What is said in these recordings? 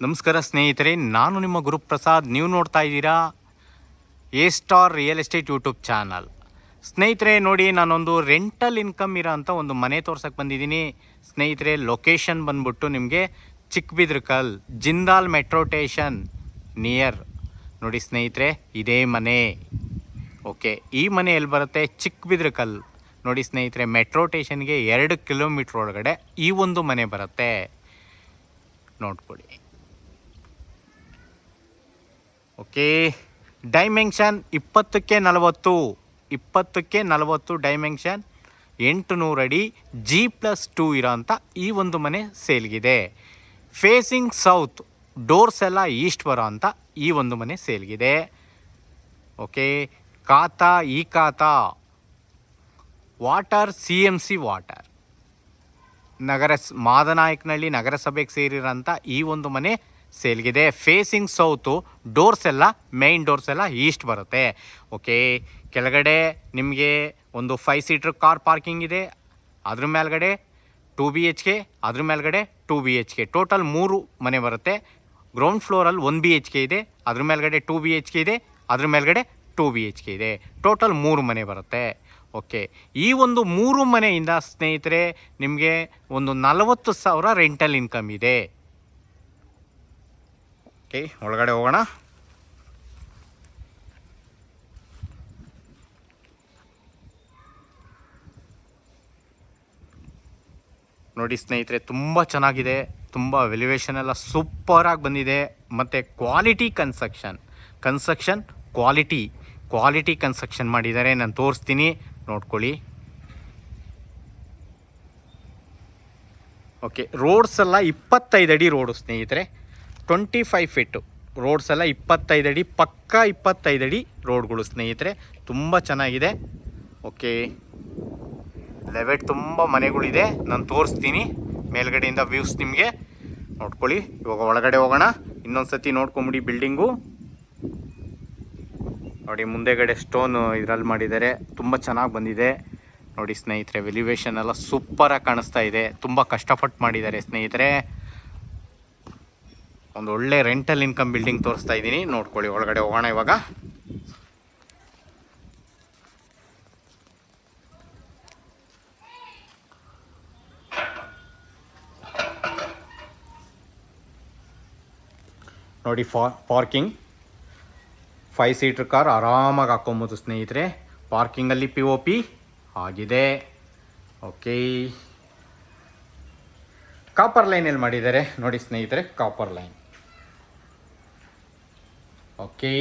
ನಮಸ್ಕಾರ ಸ್ನೇಹಿತರೆ, ನಾನು ನಿಮ್ಮ ಗುರುಪ್ರಸಾದ್. ನೀವು ನೋಡ್ತಾ ಇದ್ದೀರಾ A star real estate YouTube channel. ಸ್ನೇಹಿತರೆ ನೋಡಿ, ನಾನೊಂದು ರೆಂಟಲ್ ಇನ್ಕಮ್ ಇರೋ ಅಂಥ ಒಂದು ಮನೆ ತೋರ್ಸಕ್ಕೆ ಬಂದಿದ್ದೀನಿ ಸ್ನೇಹಿತರೆ. ಲೊಕೇಶನ್ ಬಂದ್ಬಿಟ್ಟು ನಿಮಗೆ ಚಿಕ್ಕಬಿದ್ರಕಲ್, ಜಿಂದಾಲ್ ಮೆಟ್ರೋ ಸ್ಟೇಷನ್ ನಿಯರ್ ನೋಡಿ ಸ್ನೇಹಿತರೆ, ಇದೇ ಮನೆ. ಓಕೆ, ಈ ಮನೆ ಎಲ್ಲಿ ಬರುತ್ತೆ? ಚಿಕ್ಕಬಿದ್ರಕಲ್ ನೋಡಿ ಸ್ನೇಹಿತರೆ, ಮೆಟ್ರೋ ಸ್ಟೇಷನ್ಗೆ 2 ಕಿಲೋಮೀಟ್ರ್ ಒಳಗಡೆ ಈ ಒಂದು ಮನೆ ಬರುತ್ತೆ. ನೋಡ್ಕೊಳ್ಳಿ. ಓಕೆ, ಡೈಮೆನ್ಷನ್ 20ಕ್ಕೆ 40 ಡೈಮೆನ್ಷನ್, 800 ಅಡಿ, G+2 ಇರೋಂಥ ಈ ಒಂದು ಮನೆ ಸೇಲ್ಗಿದೆ. ಫೇಸಿಂಗ್ ಸೌತ್, ಡೋರ್ಸ್ ಎಲ್ಲ ಈಸ್ಟ್ ಬರೋ ಅಂಥ ಈ ಒಂದು ಮನೆ ಸೇಲ್ಗಿದೆ. ಓಕೆ, ಖಾತಾ ಈ ಖಾತಾ, ವಾಟರ್ CMC ವಾಟರ್, ಮಾದನಾಯಕನಹಳ್ಳಿ ನಗರಸಭೆಗೆ ಸೇರಿರೋಂಥ ಈ ಒಂದು ಮನೆ ಸೇಲ್ಗಿದೆ. ಫೇಸಿಂಗ್ ಸೌತು, ಡೋರ್ಸ್ ಎಲ್ಲ ಮೇನ್ ಡೋರ್ಸ್ ಎಲ್ಲ ಈಸ್ಟ್ ಬರುತ್ತೆ. ಓಕೆ, ಕೆಳಗಡೆ ನಿಮಗೆ ಒಂದು 5 ಸೀಟ್ರ್ ಕಾರ್ ಪಾರ್ಕಿಂಗ್ ಇದೆ. ಅದ್ರ ಮೇಲ್ಗಡೆ 2 BHK, ಅದ್ರ ಮೇಲ್ಗಡೆ 2 BHK, ಟೋಟಲ್ 3 ಮನೆ ಬರುತ್ತೆ. ಗ್ರೌಂಡ್ ಫ್ಲೋರಲ್ಲಿ 1 BHK ಇದೆ, ಅದ್ರ ಮೇಲ್ಗಡೆ 2 BHK ಇದೆ, ಅದ್ರ ಮೇಲ್ಗಡೆ 2 BHK ಇದೆ. ಟೋಟಲ್ 3 ಮನೆ ಬರುತ್ತೆ. ಓಕೆ, ಈ ಒಂದು 3 ಮನೆಯಿಂದ ಸ್ನೇಹಿತರೆ ನಿಮಗೆ ಒಂದು 40,000 ರೆಂಟಲ್ ಇನ್ಕಮ್ ಇದೆ. ಓಕೆ, ಒಳಗಡೆ ಹೋಗೋಣ. ನೋಡಿ ಸ್ನೇಹಿತರೆ, ತುಂಬ ಚೆನ್ನಾಗಿದೆ. ತುಂಬ ವೆಲ್ಯುವೇಷನ್ ಎಲ್ಲ ಸೂಪರಾಗಿ ಬಂದಿದೆ. ಮತ್ತು ಕ್ವಾಲಿಟಿ ಕನ್ಸ್ಟ್ರಕ್ಷನ್ ಕ್ವಾಲಿಟಿ ಕನ್ಸ್ಟ್ರಕ್ಷನ್ ಮಾಡಿದ್ದಾರೆ. ನಾನು ತೋರಿಸ್ತೀನಿ, ನೋಡ್ಕೊಳ್ಳಿ. ಓಕೆ, ರೋಡ್ಸ್ ಎಲ್ಲ 25 ಅಡಿ ರೋಡು ಸ್ನೇಹಿತರೆ, 25 ಫೀಟು ರೋಡ್ಸ್ ಎಲ್ಲ 25 ಅಡಿ, ಪಕ್ಕಾ 25 ಅಡಿ ರೋಡ್ಗಳು ಸ್ನೇಹಿತರೆ. ತುಂಬ ಚೆನ್ನಾಗಿದೆ. ಓಕೆ, ಲೆವೆಟ್ ತುಂಬ ಮನೆಗಳಿದೆ, ನಾನು ತೋರಿಸ್ತೀನಿ ಮೇಲ್ಗಡೆಯಿಂದ ವ್ಯೂಸ್ ನಿಮಗೆ ನೋಡ್ಕೊಳ್ಳಿ. ಇವಾಗ ಒಳಗಡೆ ಹೋಗೋಣ. ಇನ್ನೊಂದು ಸತಿ ನೋಡ್ಕೊಂಬಿಡಿ ಬಿಲ್ಡಿಂಗು. ನೋಡಿ, ಮುಂದೆಗಡೆ ಸ್ಟೋನ್ ಇದರಲ್ಲಿ ಮಾಡಿದ್ದಾರೆ, ತುಂಬ ಚೆನ್ನಾಗಿ ಬಂದಿದೆ. ನೋಡಿ ಸ್ನೇಹಿತರೆ, ವೆಲ್ಯುವೇಷನ್ ಎಲ್ಲ ಸೂಪರಾಗಿ ಕಾಣಿಸ್ತಾ ಇದೆ. ತುಂಬ ಕಷ್ಟಪಟ್ಟು ಮಾಡಿದ್ದಾರೆ ಸ್ನೇಹಿತರೆ. ಒಂದು ಒಳ್ಳೆ ರೆಂಟಲ್ ಇನ್ಕಮ್ ಬಿಲ್ಡಿಂಗ್ ತೋರಿಸ್ತಾ ಇದ್ದೀನಿ, ನೋಡ್ಕೊಳ್ಳಿ. ಒಳಗಡೆ ಹೋಗೋಣ ಇವಾಗ. ನೋಡಿ, ಪಾರ್ಕಿಂಗ್ 5 ಸೀಟ್ರ್ ಕಾರ್ ಆರಾಮಾಗಿ ಹಾಕ್ಕೊಬೋದು ಸ್ನೇಹಿತರೆ. ಪಾರ್ಕಿಂಗಲ್ಲಿ POP ಆಗಿದೆ. ಓಕೆ, ಕಾಪರ್ ಲೈನಲ್ಲಿ ಮಾಡಿದ್ದಾರೆ ನೋಡಿ ಸ್ನೇಹಿತರೆ, copper line. Okay,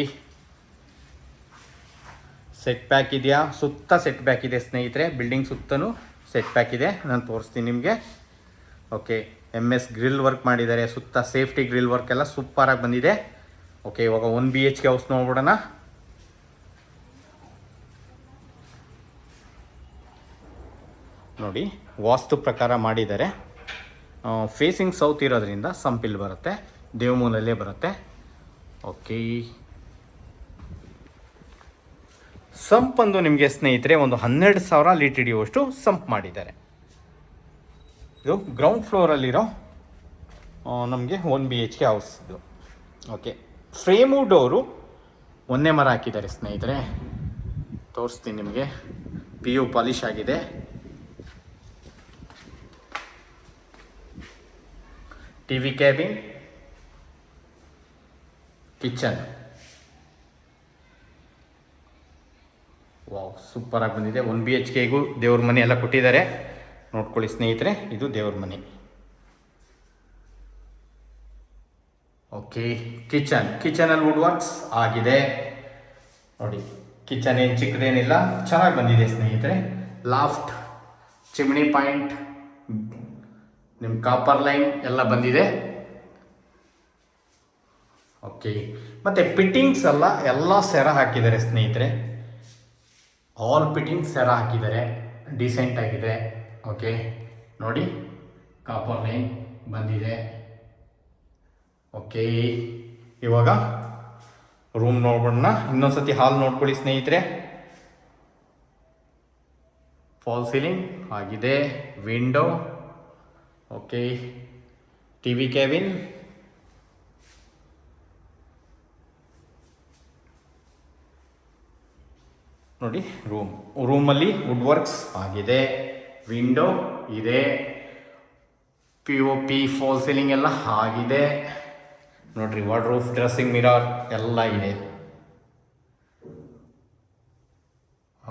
set back ಇದೆಯಾ? ಸುತ್ತ ಸೆಟ್ ಬ್ಯಾಕ್ ಇದೆ ಸ್ನೇಹಿತರೆ, ಬಿಲ್ಡಿಂಗ್ ಸುತ್ತಲೂ ಸೆಟ್ ಬ್ಯಾಕ್ ಇದೆ. ನಾನು ತೋರಿಸ್ತೀನಿ ನಿಮಗೆ. ಓಕೆ, MS ಗ್ರಿಲ್ ವರ್ಕ್ ಮಾಡಿದ್ದಾರೆ, ಸುತ್ತ ಸೇಫ್ಟಿ ಗ್ರಿಲ್ ವರ್ಕ್ ಎಲ್ಲ ಸೂಪರಾಗಿ ಬಂದಿದೆ. ಓಕೆ, ಇವಾಗ 1 BHK ಹೌಸ್ ನೋಡ್ಬಿಡೋಣ. ನೋಡಿ, ವಾಸ್ತು ಪ್ರಕಾರ ಮಾಡಿದ್ದಾರೆ. ಫೇಸಿಂಗ್ ಸೌತ್ ಇರೋದ್ರಿಂದ ಸಂಪಿಲ್ ಬರುತ್ತೆ, ದೇವಮೂಲಲ್ಲೇ ಬರುತ್ತೆ. ಓಕೆ, ಸಂಪಂದು ನಿಮಗೆ ಸ್ನೇಹಿತರೆ ಒಂದು 12,000 ಲೀಟರ್ ಹಿಡಿಯುವಷ್ಟು ಸಂಪ್ ಮಾಡಿದ್ದಾರೆ. ಇದು ಗ್ರೌಂಡ್ ಫ್ಲೋರಲ್ಲಿರೋ ನಮಗೆ 1 BHK ಹೌಸ್ ಇದು. ಓಕೆ, ಫ್ರೇಮು ಡೋರು ಒಂದೇ ಮರ ಹಾಕಿದ್ದಾರೆ ಸ್ನೇಹಿತರೆ, ತೋರಿಸ್ತೀನಿ ನಿಮಗೆ. PU ಪಾಲಿಶ್ ಆಗಿದೆ. TV ಕ್ಯಾಬಿನ್, ಕಿಚನ್, ವಾವ್ ಸೂಪರಾಗಿ ಬಂದಿದೆ. 1 BHKಗೂ ದೇವ್ರ ಮನೆ ಎಲ್ಲ ಕೊಟ್ಟಿದ್ದಾರೆ, ನೋಡ್ಕೊಳ್ಳಿ ಸ್ನೇಹಿತರೆ. ಇದು ದೇವ್ರ ಮನೆ. ಓಕೆ, ಕಿಚನಲ್ಲಿ ವುಡ್ ವರ್ಕ್ಸ್ ಆಗಿದೆ. ನೋಡಿ, ಕಿಚನ್ ಏನು ಚಿಕ್ಕದೇನಿಲ್ಲ, ಚೆನ್ನಾಗಿ ಬಂದಿದೆ ಸ್ನೇಹಿತರೆ. ಲಾಫ್ಟ್, ಚಿಮ್ನಿ ಪಾಯಿಂಟ್, ನಿಮ್ಮ ಕಾಪರ್ ಲೈನ್ ಎಲ್ಲ ಬಂದಿದೆ. ಓಕೆ, ಮತ್ತು ಪಿಟ್ಟಿಂಗ್ಸ್ ಎಲ್ಲ ಸೆರ ಹಾಕಿದ್ದಾರೆ ಸ್ನೇಹಿತರೆ. ಆಲ್ ಪಿಟ್ಟಿಂಗ್ಸ್ ಸೆರ ಹಾಕಿದ್ದಾರೆ, ಡೀಸೆಂಟ್ ಆಗಿದೆ. ಓಕೆ, ನೋಡಿ, ಕಾಪರ್ ಲೈನ್ ಬಂದಿದೆ. ಓಕೆ, ಇವಾಗ ರೂಮ್ ನೋಡ್ಬಿಡೋಣ. ಇನ್ನೊಂದ್ಸತಿ ಹಾಲ್ ನೋಡ್ಕೊಳ್ಳಿ ಸ್ನೇಹಿತರೆ. ಫಾಲ್ ಸೀಲಿಂಗ್ ಆಗಿದೆ, window, okay, T V cabin, ನೋಡಿ ರೂಮಲ್ಲಿ ವುಡ್ ವರ್ಕ್ಸ್ ಆಗಿದೆ, ವಿಂಡೋ ಇದೆ, P O P false ceiling ಎಲ್ಲ ಆಗಿದೆ ನೋಡ್ರಿ. ವಾರ್ಡ್ರೋಬ್, ಡ್ರೆಸ್ಸಿಂಗ್ ಮಿರರ್ ಎಲ್ಲ ಇದೆ.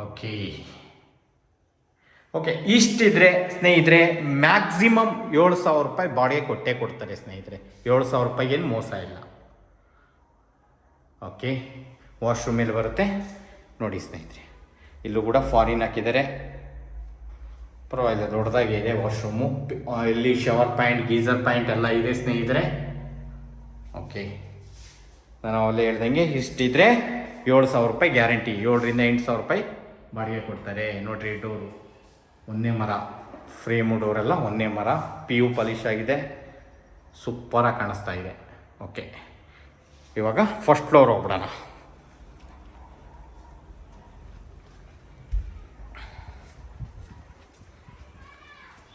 ಓಕೆ ಓಕೆ ಇಷ್ಟಿದ್ರೆ ಸ್ನೇಹಿತರೆ ಮ್ಯಾಕ್ಸಿಮಮ್ 7,000 ರೂಪಾಯಿ ಬಾಡಿಗೆ ಕೊಡ್ತಾರೆ ಸ್ನೇಹಿತರೆ. 7,000 ರೂಪಾಯಿಗೇನು ಮೋಸ ಇಲ್ಲ. ಓಕೆ, ವಾಶ್ರೂಮ್ ಮೇಲೆ ಬರುತ್ತೆ ನೋಡಿ ಸ್ನೇಹಿತರೆ. ಇಲ್ಲೂ ಕೂಡ ಫಾರಿನ್ ಹಾಕಿದ್ದಾರೆ, ಪರವಾಗಿಲ್ಲ, ದೊಡ್ಡದಾಗಿ ಇದೆ ವಾಶ್ರೂಮು. ಇಲ್ಲಿ ಶವರ್ ಪಾಯಿಂಟ್, ಗೀಸರ್ ಪಾಯಿಂಟ್ ಎಲ್ಲ ಇದೆ ಸ್ನೇಹಿತರೆ. ಓಕೆ, ನಾನು ಅಲ್ಲೇ ಹೇಳ್ದಂಗೆ ಇಷ್ಟಿದ್ರೆ 7,000 ರೂಪಾಯಿ ಗ್ಯಾರಂಟಿ. 7,000 ರಿಂದ 8,000 ರೂಪಾಯಿ ಬಾಡಿಗೆ ಕೊಡ್ತಾರೆ ನೋಡ್ರಿ. ಡೋರು ಒಂದೇ ಮರ, ಫ್ರೇಮು ಡೋರೆಲ್ಲ ಒಂದೇ ಮರ, ಪಿ ಯು ಪಾಲಿಶ್ ಆಗಿದೆ, ಸೂಪರಾಗಿ ಕಾಣಿಸ್ತಾ ಇದೆ. ಓಕೆ, ಇವಾಗ ಫಸ್ಟ್ ಫ್ಲೋರ್ ಹೋಗ್ಬಿಡೋಣ.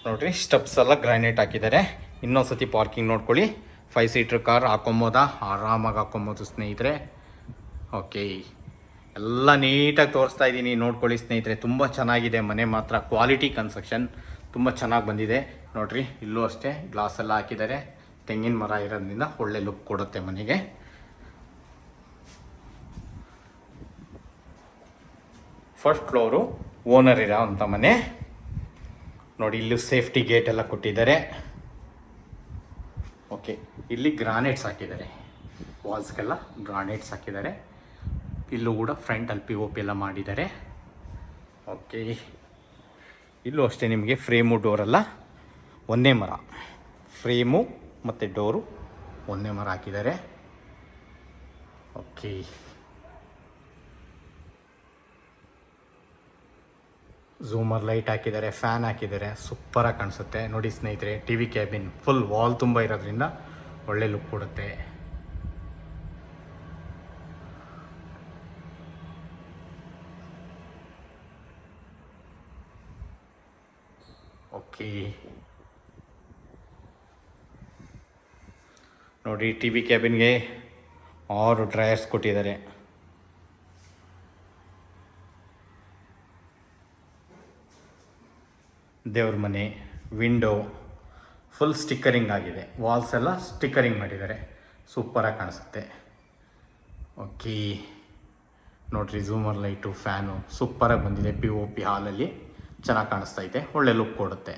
ನೋಡ್ರಿ, ಸ್ಟೆಪ್ಸ್ ಎಲ್ಲ ಗ್ರಾನೈಟ್ ಹಾಕಿದ್ದಾರೆ. ಇನ್ನೊಂದ್ಸತಿ ಪಾರ್ಕಿಂಗ್ ನೋಡ್ಕೊಳ್ಳಿ. 5 ಸೀಟ್ರ್ ಕಾರ್ ಹಾಕೊಬೋದಾ, ಆರಾಮಾಗಿ ಹಾಕೊಬೋದು ಸ್ನೇಹಿತರೆ. ಓಕೆ, ಎಲ್ಲ ನೀಟಾಗಿ ತೋರಿಸ್ತಾ ಇದ್ದೀನಿ, ನೋಡ್ಕೊಳ್ಳಿ ಸ್ನೇಹಿತರೆ. ತುಂಬ ಚೆನ್ನಾಗಿದೆ ಮನೆ ಮಾತ್ರ. ಕ್ವಾಲಿಟಿ ಕನ್ಸ್ಟ್ರಕ್ಷನ್ ತುಂಬ ಚೆನ್ನಾಗಿ ಬಂದಿದೆ ನೋಡ್ರಿ. ಇಲ್ಲೂ ಅಷ್ಟೇ ಗ್ಲಾಸ್ ಎಲ್ಲ ಹಾಕಿದ್ದಾರೆ. ತೆಂಗಿನ ಮರ ಇರೋದ್ರಿಂದ ಒಳ್ಳೆ ಲುಕ್ ಕೊಡುತ್ತೆ ಮನೆಗೆ. ಫಸ್ಟ್ ಫ್ಲೋರು ಓನರ್ ಇರೋ ಅಂಥ ಮನೆ ನೋಡಿ. ಇಲ್ಲೂ ಸೇಫ್ಟಿ ಗೇಟ್ ಎಲ್ಲ ಕೊಟ್ಟಿದ್ದಾರೆ. ಓಕೆ, ಇಲ್ಲಿ ಗ್ರಾನೈಟ್ಸ್ ಹಾಕಿದ್ದಾರೆ, ವಾಲ್ಸ್ಗೆಲ್ಲ ಗ್ರಾನೈಟ್ಸ್ ಹಾಕಿದ್ದಾರೆ. ಇಲ್ಲೂ ಕೂಡ ಫ್ರಂಟಲ್ಲಿ ಪಿ ಒ ಪಿ ಎಲ್ಲ ಮಾಡಿದ್ದಾರೆ. ಓಕೆ, ಇಲ್ಲೂ ಅಷ್ಟೇ ನಿಮಗೆ ಫ್ರೇಮು ಡೋರೆಲ್ಲ ಒಂದೇ ಮರ, ಫ್ರೇಮು ಮತ್ತು ಡೋರು ಒಂದೇ ಮರ ಹಾಕಿದ್ದಾರೆ. ಓಕೆ, ಝೂಮರ್ ಲೈಟ್ ಹಾಕಿದ್ದಾರೆ, ಫ್ಯಾನ್ ಹಾಕಿದ್ದಾರೆ, ಸೂಪರಾಗಿ ಕಾಣಿಸುತ್ತೆ ನೋಡಿ ಸ್ನೇಹಿತರೆ. T V cabin full wall ತುಂಬ ಇರೋದ್ರಿಂದ ಒಳ್ಳೆ ಲುಕ್ ಕೊಡುತ್ತೆ. ಓಕೆ, ನೋಡಿ ಟಿ ವಿ ಕ್ಯಾಬಿನ್ಗೆ 6 ಡ್ರೈಯರ್ಸ್ ಕೊಟ್ಟಿದ್ದಾರೆ. ದೇವ್ರ ಮನೆ, ವಿಂಡೋ ಫುಲ್ ಸ್ಟಿಕ್ಕರಿಂಗ್ ಆಗಿದೆ, ವಾಲ್ಸ್ ಎಲ್ಲ ಸ್ಟಿಕ್ಕರಿಂಗ್ ಮಾಡಿದ್ದಾರೆ, ಸೂಪರಾಗಿ ಕಾಣಿಸುತ್ತೆ. ಓಕೆ, ನೋಡ್ರಿ ಝೂಮರ್ ಲೈಟು, ಫ್ಯಾನು ಸೂಪರಾಗಿ ಬಂದಿದೆ. ಪಿ ಒ ಪಿ ಹಾಲಲ್ಲಿ ಚೆನ್ನಾಗಿ ಕಾಣಿಸ್ತಾ ಇದೆ, ಒಳ್ಳೆ ಲುಕ್ ಕೊಡುತ್ತೆ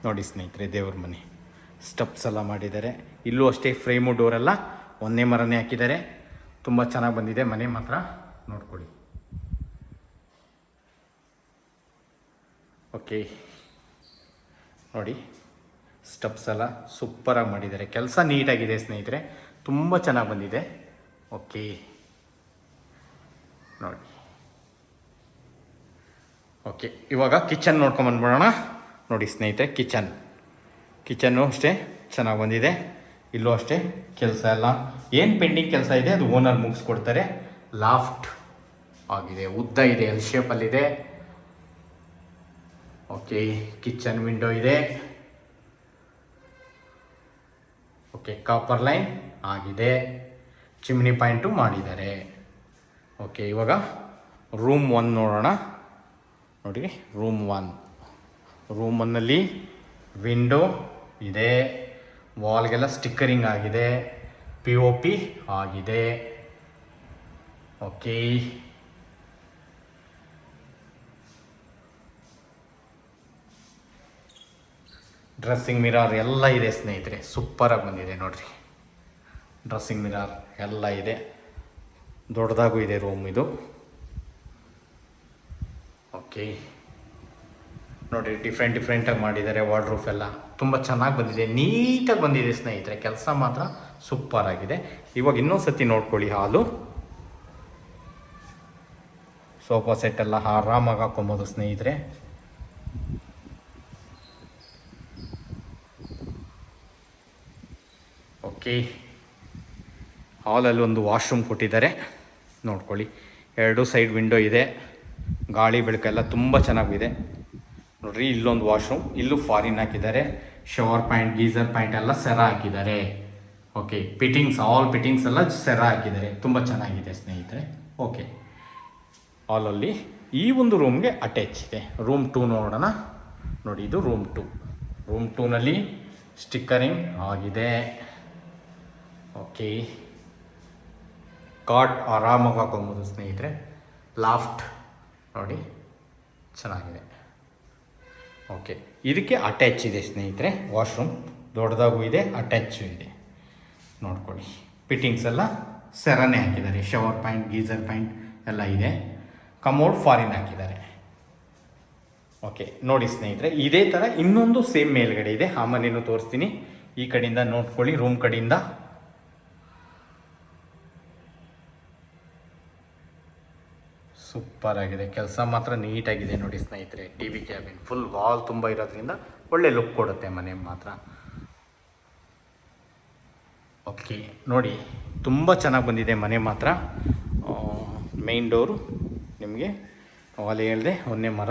ನೋಡಿ ಸ್ನೇಹಿತರೆ. ದೇವ್ರ ಮನೆ, ಸ್ಟೆಪ್ಸ್ ಎಲ್ಲ ಮಾಡಿದ್ದಾರೆ. ಇಲ್ಲೂ ಅಷ್ಟೇ ಫ್ರೇಮು ಡೋರೆಲ್ಲ ಒಂದೇ ಮರನೇ ಹಾಕಿದ್ದಾರೆ. ತುಂಬ ಚೆನ್ನಾಗಿ ಬಂದಿದೆ ಮನೆ ಮಾತ್ರ, ನೋಡ್ಕೊಳ್ಳಿ. ಓಕೆ, ನೋಡಿ ಸ್ಟೆಪ್ಸ್ ಎಲ್ಲ ಸೂಪರಾಗಿ ಮಾಡಿದ್ದಾರೆ. ಕೆಲಸ ನೀಟಾಗಿದೆ ಸ್ನೇಹಿತರೆ, ತುಂಬ ಚೆನ್ನಾಗಿ ಬಂದಿದೆ. ಓಕೆ, ನೋಡಿ. ಓಕೆ, ಇವಾಗ ಕಿಚನ್ ನೋಡ್ಕೊಂಬಂದ್ಬಿಡೋಣ ನೋಡಿ ಸ್ನೇಹಿತರೆ. ಕಿಚನ್ನು ಅಷ್ಟೇ ಚೆನ್ನಾಗಿ ಬಂದಿದೆ. ಇಲ್ಲೂ ಅಷ್ಟೇ ಕೆಲಸ ಎಲ್ಲ ಏನು ಪೆಂಡಿಂಗ್ ಕೆಲಸ ಇದೆ ಅದು ಓನರ್ ಮುಗಿಸ್ಕೊಡ್ತಾರೆ. ಲಾಫ್ಟ್ ಆಗಿದೆ, ಉದ್ದ ಇದೆ, ಎಲ್ ಶೇಪಲ್ಲಿದೆ. ಓಕೆ, ಕಿಚನ್ ವಿಂಡೋ ಇದೆ. ಓಕೆ, ಕಾಪರ್ ಲೈನ್ ಆಗಿದೆ, ಚಿಮ್ನಿ ಪಾಯಿಂಟು ಮಾಡಿದ್ದಾರೆ. ಓಕೆ, ಇವಾಗ ರೂಮ್ 1 ನೋಡೋಣ ನೋಡಿ. ರೂಮ್ 1ನಲ್ಲಿ ವಿಂಡೋ ಇದೆ, ವಾಲ್ಗೆಲ್ಲ ಸ್ಟಿಕ್ಕರಿಂಗ್ ಆಗಿದೆ, ಪಿ ಒ ಪಿ ಆಗಿದೆ. ಓಕೆ, ಡ್ರೆಸ್ಸಿಂಗ್ ಮಿರರ್ ಎಲ್ಲ ಇದೆ ಸ್ನೇಹಿತರೆ, ಸೂಪರಾಗಿ ಬಂದಿದೆ ನೋಡ್ರಿ. ಡ್ರೆಸ್ಸಿಂಗ್ ಮಿರರ್ ಎಲ್ಲ ಇದೆ, ದೊಡ್ಡದಾಗೂ ಇದೆ ರೂಮ್ ಇದು. ಓಕೆ, ನೋಡಿರಿ ಡಿಫ್ರೆಂಟಾಗಿ ಮಾಡಿದ್ದಾರೆ. ವಾರ್ಡ್ರೋಬ್ ಎಲ್ಲ ತುಂಬ ಚೆನ್ನಾಗಿ ಬಂದಿದೆ, ನೀಟಾಗಿ ಬಂದಿದೆ ಸ್ನೇಹಿತರೆ. ಕೆಲಸ ಮಾತ್ರ ಸೂಪರ್ ಆಗಿದೆ. ಇವಾಗ ಇನ್ನೊಂದು ಸತಿ ನೋಡ್ಕೊಳ್ಳಿ. ಹಾಲು, ಸೋಫಾ ಸೆಟ್ ಎಲ್ಲ ಆರಾಮಾಗಿ ಹಾಕೊಬೋದು ಸ್ನೇಹಿತರೆ. ಓಕೆ, ಹಾಲಲ್ಲಿ ಒಂದು ವಾಶ್ರೂಮ್ ಕೊಟ್ಟಿದ್ದಾರೆ ನೋಡ್ಕೊಳ್ಳಿ. 2 ಸೈಡ್ ವಿಂಡೋ ಇದೆ, ಗಾಳಿ ಬೆಳಕೆಲ್ಲ ತುಂಬ ಚೆನ್ನಾಗಿದೆ ನೋಡ್ರಿ. ಇಲ್ಲೊಂದು ವಾಶ್ರೂಮ್, ಇಲ್ಲೂ ಫಾರಿನ್ ಹಾಕಿದ್ದಾರೆ. ಶವರ್ ಪಾಯಿಂಟ್, ಗೀಸರ್ ಪಾಯಿಂಟ್ ಎಲ್ಲ ಸೆರ ಹಾಕಿದ್ದಾರೆ. ಓಕೆ ಆಲ್ ಪಿಟ್ಟಿಂಗ್ಸ್ ಎಲ್ಲ ಸೆರ ಹಾಕಿದ್ದಾರೆ, ತುಂಬ ಚೆನ್ನಾಗಿದೆ ಸ್ನೇಹಿತರೆ. ಓಕೆ ಹಾಲಲ್ಲಿ ಈ ಒಂದು ರೂಮ್ಗೆ ಅಟ್ಯಾಚ್ ಇದೆ. ರೂಮ್ 2 ನೋಡೋಣ. ನೋಡಿ, ಇದು ರೂಮ್ 2ನಲ್ಲಿ ಸ್ಟಿಕ್ಕರಿಂಗ್ ಆಗಿದೆ. ಓಕೆ, ಕಾಟ್ ಆರಾಮಾಗಿ ಹಾಕೊಬೋದು ಸ್ನೇಹಿತರೆ. ಲಾಫ್ಟ್ ನೋಡಿ ಚೆನ್ನಾಗಿದೆ. ಓಕೆ, ಇದಕ್ಕೆ ಅಟ್ಯಾಚ್ ಇದೆ ಸ್ನೇಹಿತರೆ. ವಾಶ್ರೂಮ್ ದೊಡ್ಡದಾಗೂ ಇದೆ, ಅಟ್ಯಾಚು ಇದೆ. ನೋಡ್ಕೊಳ್ಳಿ, ಫಿಟ್ಟಿಂಗ್ಸ್ ಎಲ್ಲ ಸೆರನೇ ಹಾಕಿದ್ದಾರೆ. ಶವರ್ ಪಾಯಿಂಟ್, ಗೀಸರ್ ಪಾಯಿಂಟ್ ಎಲ್ಲ ಇದೆ. ಕಮೋಡ್ ಫಾರಿನ್ ಹಾಕಿದ್ದಾರೆ. ಓಕೆ ನೋಡಿ ಸ್ನೇಹಿತರೆ, ಇದೇ ಥರ ಇನ್ನೊಂದು ಸೇಮ್ ಮೇಲ್ಗಡೆ ಇದೆ. ಆ ಮನೇನು ತೋರಿಸ್ತೀನಿ. ಈ ಕಡೆಯಿಂದ ನೋಡ್ಕೊಳ್ಳಿ, ರೂಮ್ ಕಡೆಯಿಂದ. ಸೂಪರ್ ಆಗಿದೆ, ಕೆಲಸ ಮಾತ್ರ ನೀಟಾಗಿದೆ ನೋಡಿ ಸ್ನೇಹಿತರೆ. T V cabin full wall ತುಂಬ ಇರೋದ್ರಿಂದ ಒಳ್ಳೆ ಲುಕ್ ಕೊಡುತ್ತೆ ಮನೆ ಮಾತ್ರ. ಓಕೆ ನೋಡಿ, ತುಂಬ ಚೆನ್ನಾಗಿ ಬಂದಿದೆ ಮನೆ ಮಾತ್ರ. ಮೇನ್ ಡೋರು ನಿಮಗೆ ಅವಾಗಲೇ ಹೇಳಿದೆ, ಒಂದೇ ಮರ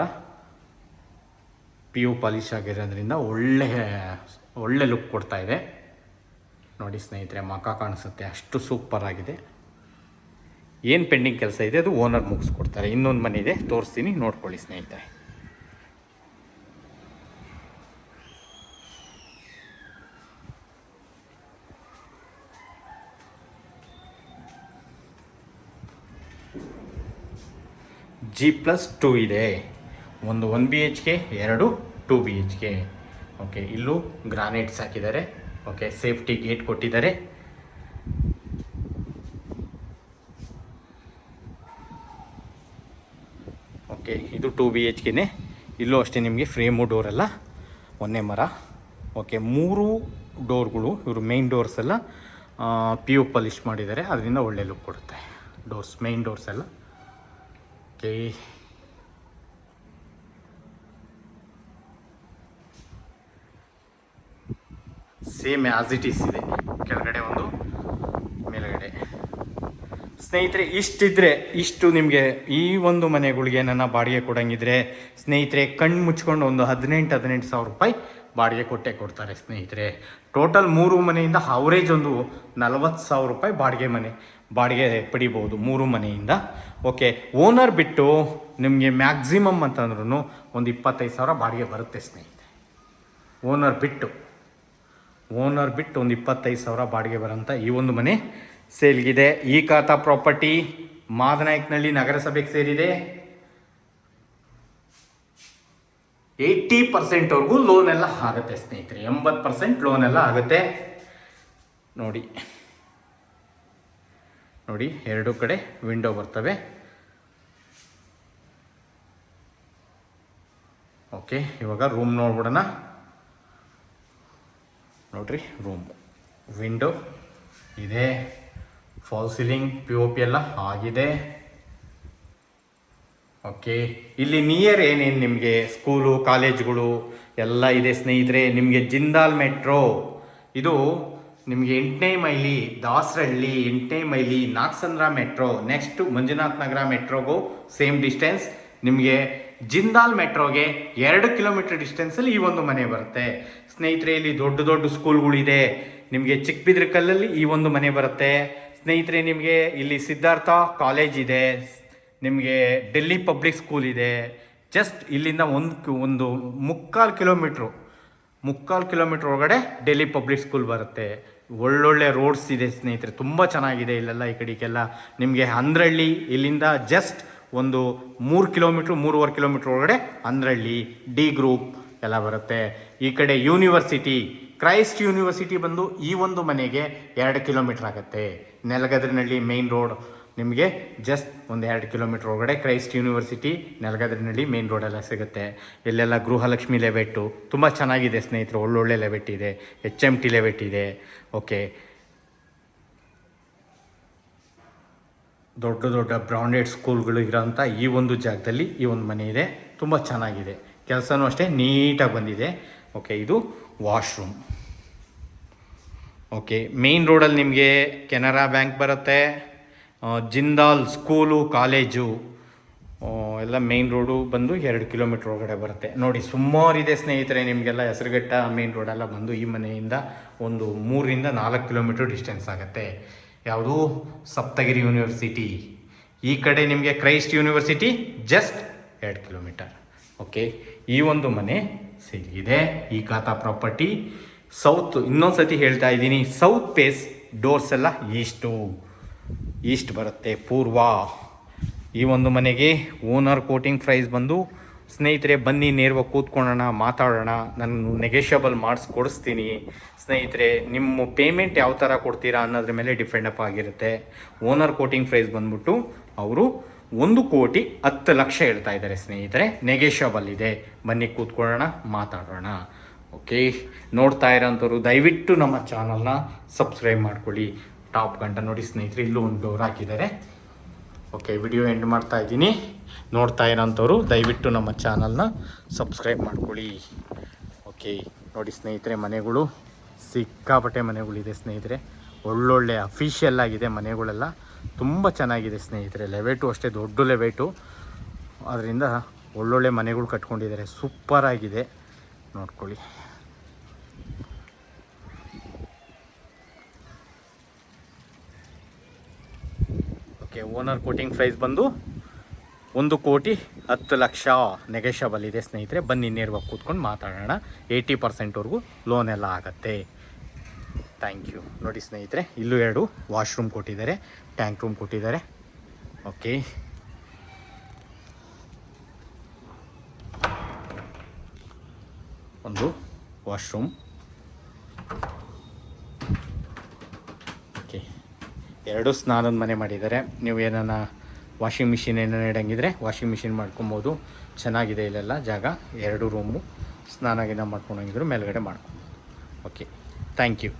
PU ಪಾಲಿಶ್ ಆಗಿರೋದ್ರಿಂದ ಒಳ್ಳೆ ಲುಕ್ ಕೊಡ್ತಾ ಇದೆ ನೋಡಿ ಸ್ನೇಹಿತರೆ. ಮಖ ಕಾಣಿಸುತ್ತೆ, ಅಷ್ಟು ಸೂಪರ್ ಆಗಿದೆ. ಏನು ಪೆಂಡಿಂಗ್ ಕೆಲಸ ಇದೆ ಅದು ಓನರ್ ಮುಗಿಸ್ಕೊಡ್ತಾರೆ. ಇನ್ನೊಂದು ಮನೆ ಇದೆ, ತೋರಿಸ್ತೀನಿ, ನೋಡ್ಕೊಳ್ಳಿ ಸ್ನೇಹಿತರೆ. G+2 ಇದೆ. ಒಂದು 1 BHK, 2 2 BHK. ಓಕೆ, ಇಲ್ಲೂ ಗ್ರಾನೈಟ್ಸ್ ಹಾಕಿದ್ದಾರೆ. ಓಕೆ, ಸೇಫ್ಟಿ ಗೇಟ್ ಕೊಟ್ಟಿದ್ದಾರೆ. ಓಕೆ, ಇದು 2 BHKನೇ. ಇಲ್ಲೂ ಅಷ್ಟೇ ನಿಮಗೆ ಫ್ರೇಮು ಡೋರೆಲ್ಲ ಒಂದೇ ಮರ. ಓಕೆ, 3 ಡೋರ್ಗಳು ಇವರು ಮೇನ್ ಡೋರ್ಸ್ ಎಲ್ಲ PU ಪಾಲಿಶ್ ಮಾಡಿದ್ದಾರೆ, ಅದರಿಂದ ಒಳ್ಳೆ ಲುಕ್ ಕೊಡುತ್ತೆ ಡೋರ್ಸ್, ಮೇನ್ ಡೋರ್ಸ್ ಎಲ್ಲ. Okay, same as it is ಇದೆ. ಕೆಳಗಡೆ ಒಂದು, ಮೇಲ್ಗಡೆ. ಸ್ನೇಹಿತರೆ, ಇಷ್ಟು ನಿಮಗೆ ಈ ಒಂದು ಮನೆಗಳಿಗೆ ನನ್ನ ಬಾಡಿಗೆ ಕೊಡಂಗಿದ್ರೆ ಸ್ನೇಹಿತರೆ, ಕಣ್ಣು ಮುಚ್ಕೊಂಡು ಒಂದು 18 ಸಾವಿರ ರೂಪಾಯಿ ಬಾಡಿಗೆ ಕೊಡ್ತಾರೆ ಸ್ನೇಹಿತರೆ. ಟೋಟಲ್ 3 ಮನೆಯಿಂದ ಅವರೇಜ್ ಒಂದು 40 ಸಾವಿರ ರೂಪಾಯಿ ಬಾಡಿಗೆ ಪಡಿಬೋದು 3 ಮನೆಯಿಂದ. ಓಕೆ, ಓನರ್ ಬಿಟ್ಟು ನಿಮಗೆ ಮ್ಯಾಕ್ಸಿಮಮ್ ಅಂತಂದ್ರೂ ಒಂದು 25 ಸಾವಿರ ಬಾಡಿಗೆ ಬರುತ್ತೆ ಸ್ನೇಹಿತರೆ. ಓನರ್ ಬಿಟ್ಟು ಒಂದು 25 ಸಾವಿರ ಬಾಡಿಗೆ ಬರೋಂಥ ಈ ಒಂದು ಮನೆ ಸೇಲ್ಗಿದೆ. ಈ ಖಾತಾ ಪ್ರಾಪರ್ಟಿ ಮಾದನಾಯಕನಹಳ್ಳಿ ನಗರಸಭೆಗೆ ಸೇರಿದೆ. 80%ವರೆಗೂ ಲೋನ್ ಎಲ್ಲ ಆಗುತ್ತೆ ಸ್ನೇಹಿತರೆ. 80% ಲೋನ್ ಎಲ್ಲ ಆಗುತ್ತೆ. ನೋಡಿ 2 ಕಡೆ ವಿಂಡೋ ಬರ್ತವೆ. ಓಕೆ, ಇವಾಗ ರೂಮ್ ನೋಡ್ಬಿಡೋಣ. ನೋಡ್ರಿ, ರೂಮ್ ವಿಂಡೋ ಇದೆ, ಫಾಲ್ ಸೀಲಿಂಗ್, POP ಎಲ್ಲ ಆಗಿದೆ. ಓಕೆ, ಇಲ್ಲಿ ನಿಯರ್ ಏನೇನು ನಿಮಗೆ ಸ್ಕೂಲು ಕಾಲೇಜುಗಳು ಎಲ್ಲ ಇದೆ ಸ್ನೇಹಿತರೆ. ನಿಮಗೆ ಜಿಂದಾಲ್ ಮೆಟ್ರೋ ಇದು ನಿಮಗೆ 8ನೇ ಮೈಲಿ, ದಾಸರಹಳ್ಳಿ 8ನೇ ಮೈಲಿ, ನಾಗಸಂದ್ರ ಮೆಟ್ರೋ, ನೆಕ್ಸ್ಟ್ ಮಂಜುನಾಥ್ ನಗರ ಮೆಟ್ರೋಗೂ ಸೇಮ್ ಡಿಸ್ಟೆನ್ಸ್. ನಿಮಗೆ ಜಿಂದಾಲ್ ಮೆಟ್ರೋಗೆ 2 ಕಿಲೋಮೀಟರ್ ಡಿಸ್ಟೆನ್ಸಲ್ಲಿ ಈ ಒಂದು ಮನೆ ಬರುತ್ತೆ ಸ್ನೇಹಿತರೆ. ಇಲ್ಲಿ ದೊಡ್ಡ ಸ್ಕೂಲ್ಗಳಿದೆ. ನಿಮಗೆ ಚಿಕ್ಕಬಿದ್ರಕಲ್ಲಲ್ಲಿ ಈ ಒಂದು ಮನೆ ಬರುತ್ತೆ ಸ್ನೇಹಿತರೆ. ನಿಮಗೆ ಇಲ್ಲಿ ಸಿದ್ಧಾರ್ಥ ಕಾಲೇಜ್ ಇದೆ, ನಿಮಗೆ ಡೆಲ್ಲಿ ಪಬ್ಲಿಕ್ ಸ್ಕೂಲ್ ಇದೆ. ಜಸ್ಟ್ ಇಲ್ಲಿಂದ ಒಂದು 3/4 ಕಿಲೋಮೀಟ್ರ್ ಒಳಗಡೆ ಡೆಲ್ಲಿ ಪಬ್ಲಿಕ್ ಸ್ಕೂಲ್ ಬರುತ್ತೆ. ಒಳ್ಳೊಳ್ಳೆ ರೋಡ್ಸ್ ಇದೆ ಸ್ನೇಹಿತರೆ, ತುಂಬ ಚೆನ್ನಾಗಿದೆ ಇಲ್ಲೆಲ್ಲ. ಈ ಕಡೆಗೆಲ್ಲ ನಿಮಗೆ ಅಂದ್ರಹಳ್ಳಿ, ಇಲ್ಲಿಂದ ಜಸ್ಟ್ ಒಂದು 3.5 ಕಿಲೋಮೀಟ್ರ್ ಒಳಗಡೆ ಅಂದ್ರಹಳ್ಳಿ, D ಗ್ರೂಪ್ ಎಲ್ಲ ಬರುತ್ತೆ. ಈ ಕಡೆ ಯೂನಿವರ್ಸಿಟಿ, ಕ್ರೈಸ್ಟ್ ಯೂನಿವರ್ಸಿಟಿ ಬಂದು ಈ ಒಂದು ಮನೆಗೆ 2 ಕಿಲೋಮೀಟ್ರ್ ಆಗುತ್ತೆ. ನೆಲಗದ್ರಿನಹಳ್ಳಿ ಮೇನ್ ರೋಡ್ ನಿಮಗೆ ಜಸ್ಟ್ ಒಂದು 2 ಕಿಲೋಮೀಟ್ರ್ ಒಳಗಡೆ ಕ್ರೈಸ್ಟ್ ಯೂನಿವರ್ಸಿಟಿ, ನೆಲಗದ್ರಿನಹಳ್ಳಿ ಮೇನ್ ರೋಡೆಲ್ಲ ಸಿಗುತ್ತೆ. ಇಲ್ಲೆಲ್ಲ ಗೃಹಲಕ್ಷ್ಮಿ ಲೆವೆಟ್ಟು ತುಂಬ ಚೆನ್ನಾಗಿದೆ ಸ್ನೇಹಿತರೆ. ಒಳ್ಳೊಳ್ಳೆ ಲೆವೆಟ್ ಇದೆ, HMT ಲೆವೆಟ್ ಇದೆ. ಓಕೆ, ದೊಡ್ಡ ಬ್ರಾಂಡೆಡ್ ಸ್ಕೂಲ್ಗಳು ಇರೋಂಥ ಈ ಒಂದು ಜಾಗದಲ್ಲಿ ಈ ಒಂದು ಮನೆ ಇದೆ. ತುಂಬ ಚೆನ್ನಾಗಿದೆ, ಕೆಲಸನೂ ಅಷ್ಟೇ ನೀಟಾಗಿ ಬಂದಿದೆ. ಓಕೆ, ಇದು ವಾಶ್ರೂಮ್. ಓಕೆ, ಮೇನ್ ರೋಡಲ್ಲಿ ನಿಮಗೆ ಕೆನರಾ ಬ್ಯಾಂಕ್ ಬರುತ್ತೆ, ಜಿಂದಾಲ್ ಸ್ಕೂಲು ಕಾಲೇಜು, ಎಲ್ಲ ಮೇನ್ ರೋಡು ಬಂದು 2 ಕಿಲೋಮೀಟ್ರ್ ಒಳಗಡೆ ಬರುತ್ತೆ. ನೋಡಿ ಸುಮಾರಿದೆ ಸ್ನೇಹಿತರೆ, ನಿಮಗೆಲ್ಲ ಹೆಸರುಘಟ್ಟ ಮೇನ್ ರೋಡೆಲ್ಲ ಬಂದು ಈ ಮನೆಯಿಂದ ಒಂದು 3-4 ಕಿಲೋಮೀಟ್ರ್ ಡಿಸ್ಟೆನ್ಸ್ ಆಗುತ್ತೆ. ಯಾವುದು ಸಪ್ತಗಿರಿ ಯೂನಿವರ್ಸಿಟಿ, ಈ ಕಡೆ ನಿಮಗೆ Christ university just 2 kilometre. Okay, ಈ ಒಂದು ಮನೆ ಸೇರಿದೆ. ಈ ಖಾತಾ ಪ್ರಾಪರ್ಟಿ ಸೌತ್, ಇನ್ನೊಂದು ಸತಿ ಹೇಳ್ತಾ ಇದ್ದೀನಿ, ಸೌತ್ ಫೇಸ್ ಡೋರ್ಸ್ ಎಲ್ಲ ಈಸ್ಟ್ ಬರುತ್ತೆ, ಪೂರ್ವ. ಈ ಒಂದು ಮನೆಗೆ ಓನರ್ ಕೋಟಿಂಗ್ ಪ್ರೈಸ್ ಬಂದು ಸ್ನೇಹಿತರೆ, ಬನ್ನಿ ನೇರವಾಗಿ ಕೂತ್ಕೊಳ್ಳೋಣ, ಮಾತಾಡೋಣ, ನಾನು ನೆಗೆಷಿಯಬಲ್ ಮಾಡಿಸ್ಕೊಡಿಸ್ತೀನಿ ಸ್ನೇಹಿತರೆ. ನಿಮ್ಮ ಪೇಮೆಂಟ್ ಯಾವ ಥರ ಕೊಡ್ತೀರಾ ಅನ್ನೋದ್ರ ಮೇಲೆ ಡಿಪೆಂಡ್ ಅಪ್ ಆಗಿರುತ್ತೆ. ಓನರ್ ಕೋಟಿಂಗ್ ಪ್ರೈಸ್ ಬಂದ್ಬಿಟ್ಟು ಅವರು 1,10,00,000 ಹೇಳ್ತಾ ಇದ್ದಾರೆ ಸ್ನೇಹಿತರೆ, ನೆಗೆಷಿಯಬಲ್ ಇದೆ. ಬನ್ನಿ ಕೂತ್ಕೊಳ್ಳೋಣ, ಮಾತಾಡೋಣ. ಓಕೆ, ನೋಡ್ತಾ ಇರೋಂಥವ್ರು ದಯವಿಟ್ಟು ನಮ್ಮ ಚಾನಲ್ನ ಸಬ್ಸ್ಕ್ರೈಬ್ ಮಾಡ್ಕೊಳ್ಳಿ. ಟಾಪ್ ಗಂಟ ನೋಡಿ ಸ್ನೇಹಿತರೆ, ಇಲ್ಲೂ ಒಂದು ಡೋರ್ ಹಾಕಿದ್ದಾರೆ. ಓಕೆ, ವಿಡಿಯೋ ಎಂಡ್ ಮಾಡ್ತಾ ಇದ್ದೀನಿ. ನೋಡ್ತಾ ಇರೋಂಥವ್ರು ದಯವಿಟ್ಟು ನಮ್ಮ ಚಾನಲ್ನ ಸಬ್ಸ್ಕ್ರೈಬ್ ಮಾಡ್ಕೊಳ್ಳಿ. ಓಕೆ, ನೋಡಿ ಸ್ನೇಹಿತರೆ, ಮನೆಗಳು ಸಿಕ್ಕಾಪಟ್ಟೆ ಮನೆಗಳಿದೆ ಸ್ನೇಹಿತರೆ. ಒಳ್ಳೊಳ್ಳೆ ಅಫಿಷಿಯಲ್ ಆಗಿದೆ ಮನೆಗಳೆಲ್ಲ, ತುಂಬ ಚೆನ್ನಾಗಿದೆ ಸ್ನೇಹಿತರೆ. ಲೆವೇಟು ಅಷ್ಟೇ, ದೊಡ್ಡ ಲೆವೇಟು, ಅದರಿಂದ ಒಳ್ಳೊಳ್ಳೆ ಮನೆಗಳು ಕಟ್ಕೊಂಡಿದ್ದಾರೆ. ಸೂಪರಾಗಿದೆ, ನೋಡ್ಕೊಳ್ಳಿ. ಓಕೆ, ಓನರ್ ಕೋಟಿಂಗ್ ಪ್ರೈಸ್ ಬಂದು 1,10,00,000 ನೆಗೆಷಿಯಬಲ್ ಇದೆ ಸ್ನೇಹಿತರೆ. ಬನ್ನಿ ನೇರವಾಗಿ ಕೂತ್ಕೊಂಡು ಮಾತಾಡೋಣ. 80%ವರೆಗೂ ಲೋನ್ ಎಲ್ಲ ಆಗುತ್ತೆ. Thank you. ನೋಡಿ ಸ್ನೇಹಿತರೆ, ಇಲ್ಲೂ 2 ವಾಶ್ರೂಮ್ ಕೊಟ್ಟಿದ್ದಾರೆ, ಟ್ಯಾಂಕ್ ರೂಮ್ ಕೊಟ್ಟಿದ್ದಾರೆ. ಓಕೆ, ಒಂದು ವಾಶ್ರೂಮ್. ಓಕೆ, 2 ಸ್ನಾನದ ಮನೆ ಮಾಡಿದ್ದಾರೆ. ನೀವು ಏನಾನ ವಾಷಿಂಗ್ ಮಿಷಿನ್ ಏನಾರು ಇಡಂಗಿದ್ರೆ ವಾಷಿಂಗ್ ಮಿಷಿನ್ ಮಾಡ್ಕೊಬೋದು. ಚೆನ್ನಾಗಿದೆ ಇಲ್ಲೆಲ್ಲ ಜಾಗ. 2 ರೂಮು, ಸ್ನಾನ ಗಿನ ಮಾಡ್ಕೊಂಡಂಗಿದ್ರು ಮೇಲ್ಗಡೆ ಮಾಡ್ಕೊಂಡು. Okay, thank you.